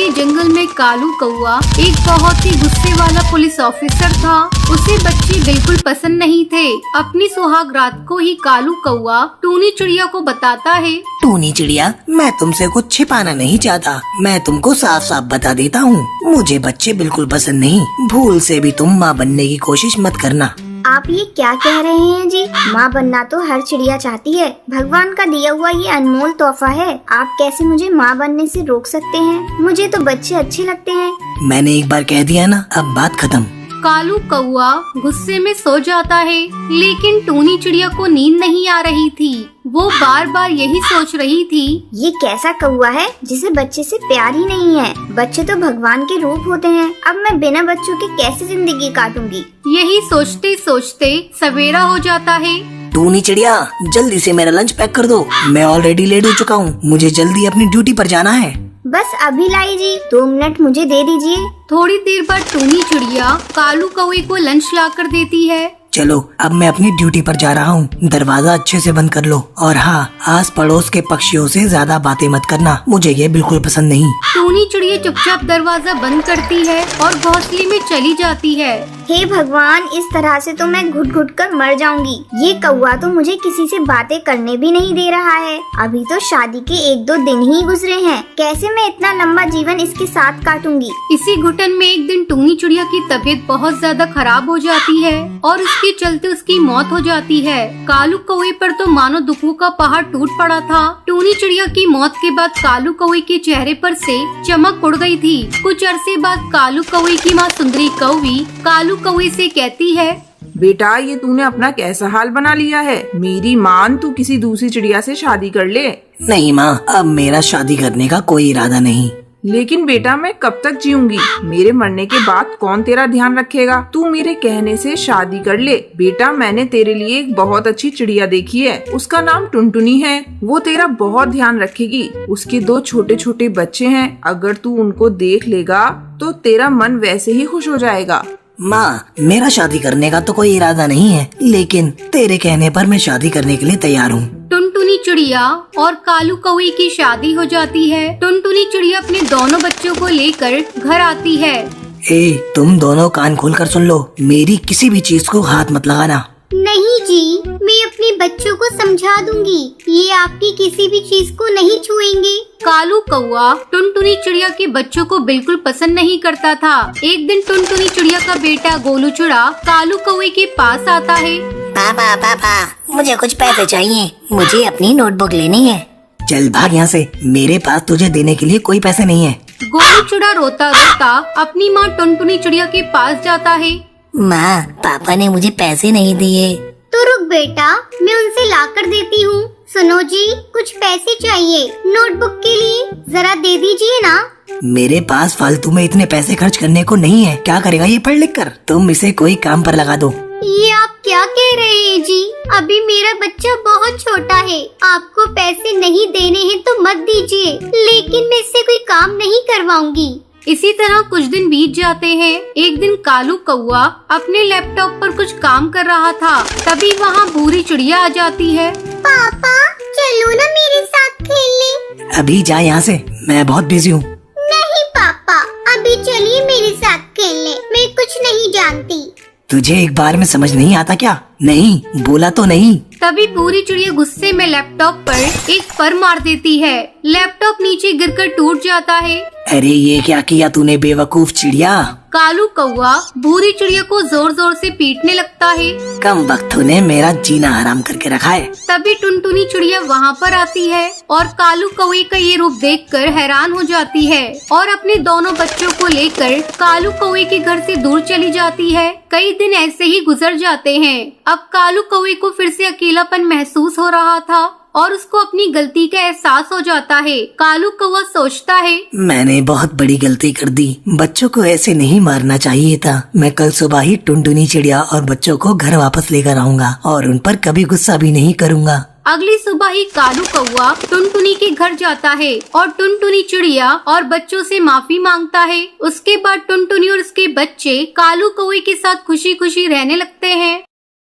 के जंगल में कालू कौआ एक बहुत ही गुस्से वाला पुलिस ऑफिसर था। उसे बच्चे बिल्कुल पसंद नहीं थे। अपनी सुहाग रात को ही कालू कौआ टूनी चिड़िया को बताता है, टूनी चिड़िया, मैं तुमसे कुछ छिपाना नहीं चाहता। मैं तुमको साफ साफ बता देता हूँ, मुझे बच्चे बिल्कुल पसंद नहीं। भूल से भी तुम माँ बनने की कोशिश मत करना। आप ये क्या कह रहे हैं जी? माँ बनना तो हर चिड़िया चाहती है। भगवान का दिया हुआ ये अनमोल तोहफा है। आप कैसे मुझे माँ बनने से रोक सकते हैं? मुझे तो बच्चे अच्छे लगते हैं। मैंने एक बार कह दिया ना, अब बात खत्म। कालू कौआ गुस्से में सो जाता है, लेकिन टूनी चिड़िया को नींद नहीं आ रही थी। वो बार बार यही सोच रही थी, ये कैसा कौआ है जिसे बच्चे से प्यार ही नहीं है। बच्चे तो भगवान के रूप होते हैं। अब मैं बिना बच्चों के कैसे जिंदगी काटूंगी? यही सोचते सोचते सवेरा हो जाता है। टूनी चिड़िया, जल्दी से मेरा लंच पैक कर दो। मैं ऑलरेडी लेट हो चुका हूँ, मुझे जल्दी अपनी ड्यूटी पर जाना है। बस अभी लाई जी, 2 मिनट मुझे दे दीजिए। थोड़ी देर बाद टूनी चिड़िया कालू कौवे को लंच ला कर देती है। चलो, अब मैं अपनी ड्यूटी पर जा रहा हूँ। दरवाजा अच्छे से बंद कर लो, और हाँ, आस पड़ोस के पक्षियों से ज्यादा बातें मत करना, मुझे ये बिल्कुल पसंद नहीं। टूनी चिड़िया चुपचाप दरवाजा बंद करती है और घोंसले में चली जाती है। हे भगवान, इस तरह से तो मैं घुट घुट कर मर जाऊंगी। ये कौआ तो मुझे किसी से बातें करने भी नहीं दे रहा है। अभी तो शादी के 1-2 दिन ही गुजरे हैं। कैसे मैं इतना लंबा जीवन इसके साथ काटूंगी? इसी घुटन में एक दिन टूनी चिड़िया की तबीयत बहुत ज्यादा खराब हो जाती है और उसके चलते उसकी मौत हो जाती है। कालू कौवे पर तो मानो दुखों का पहाड़ टूट पड़ा था। टूनी चिड़िया की मौत के बाद कालू कौवे के चेहरे पर से चमक उड़ गई थी। कुछ अरसे बाद कालू कौवे की माँ सुंदरी कौवी कालू कौवे से कहती है, बेटा, ये तूने अपना कैसा हाल बना लिया है। मेरी मान, तू किसी दूसरी चिड़िया से शादी कर ले। नहीं माँ, अब मेरा शादी करने का कोई इरादा नहीं। लेकिन बेटा, मैं कब तक जीऊंगी? मेरे मरने के बाद कौन तेरा ध्यान रखेगा? तू मेरे कहने से शादी कर ले। बेटा, मैंने तेरे लिए एक बहुत अच्छी चिड़िया देखी है। उसका नाम टुनटुनी है। वो तेरा बहुत ध्यान रखेगी। उसके 2 छोटे छोटे बच्चे हैं। अगर तू उनको देख लेगा तो तेरा मन वैसे ही खुश हो जाएगा। माँ, मेरा शादी करने का तो कोई इरादा नहीं है, लेकिन तेरे कहने पर मैं शादी करने के लिए तैयार हूँ। टुनटुनी चिड़िया और कालू कौवे की शादी हो जाती है। टुनटुनी चिड़िया अपने दोनों बच्चों को लेकर घर आती है। ए, तुम दोनों कान खोलकर सुन लो, मेरी किसी भी चीज को हाथ मत लगाना। नहीं जी, मैं अपने बच्चों को समझा दूंगी। ये आपकी किसी भी चीज को नहीं छुएंगे। कालू कौआ टुनटुनी चिड़िया के बच्चों को बिल्कुल पसंद नहीं करता था। एक दिन टुनटुनी चिड़िया का बेटा गोलू चिड़ा कालू कौवे के पास आता है। पापा पापा, मुझे कुछ पैसे चाहिए, मुझे अपनी नोटबुक लेनी है। चल भाग यहाँ से, मेरे पास तुझे देने के लिए कोई पैसे नहीं है। गोलू चिड़ा रोता रोता अपनी माँ टुनटुनी चिड़िया के पास जाता है। माँ, पापा ने मुझे पैसे नहीं दिए। तो रुक बेटा, मैं उनसे ला कर देती हूँ। सुनो जी, कुछ पैसे चाहिए नोटबुक के लिए, जरा दे दीजिए ना। मेरे पास फालतू में इतने पैसे खर्च करने को नहीं है। क्या करेगा ये पढ़ लिख कर? तुम इसे कोई काम पर लगा दो। ये आप क्या कह रहे हैं जी? अभी मेरा बच्चा बहुत छोटा है। आपको पैसे नहीं देने हैं तो मत दीजिए, लेकिन मैं इससे कोई काम नहीं करवाऊंगी। इसी तरह कुछ दिन बीत जाते हैं। एक दिन कालू कौआ अपने लैपटॉप पर कुछ काम कर रहा था। तभी वहाँ भूरी चिड़िया आ जाती है। पापा, चलो ना मेरे साथ खेलने। अभी जा यहाँ से, मैं बहुत बिजी हूँ। नहीं पापा, अभी चलिए मेरे साथ खेलने। मैं कुछ नहीं जानती। तुझे एक बार में समझ नहीं आता क्या? नहीं बोला तो नहीं। तभी पूरी चिड़िया गुस्से में लैपटॉप पर एक पर मार देती है। लैपटॉप नीचे गिरकर टूट जाता है। अरे ये क्या किया तूने बेवकूफ चिड़िया? कालू कौआ भूरी चिड़िया को जोर जोर से पीटने लगता है। कम वक्तों ने मेरा जीना हराम करके रखा है। तभी टुनटुनी चिड़िया वहाँ पर आती है और कालू कौवे का ये रूप देखकर हैरान हो जाती है और अपने दोनों बच्चों को लेकर कालू कौवे के घर से दूर चली जाती है। कई दिन ऐसे ही गुजर जाते हैं। अब कालू कौवे को फिर से अकेलापन महसूस हो रहा था और उसको अपनी गलती का एहसास हो जाता है। कालू कौवा सोचता है, मैंने बहुत बड़ी गलती कर दी। बच्चों को ऐसे नहीं मारना चाहिए था। मैं कल सुबह ही टुनटुनी चिड़िया और बच्चों को घर वापस लेकर आऊंगा और उन पर कभी गुस्सा भी नहीं करूंगा। अगली सुबह ही कालू कौवा टुनटुनी के घर जाता है और टुनटुनी चिड़िया और बच्चों से माफी मांगता है। उसके बाद टुनटुनी और उसके बच्चे कालू कौवे के साथ खुशी खुशी रहने लगते हैं।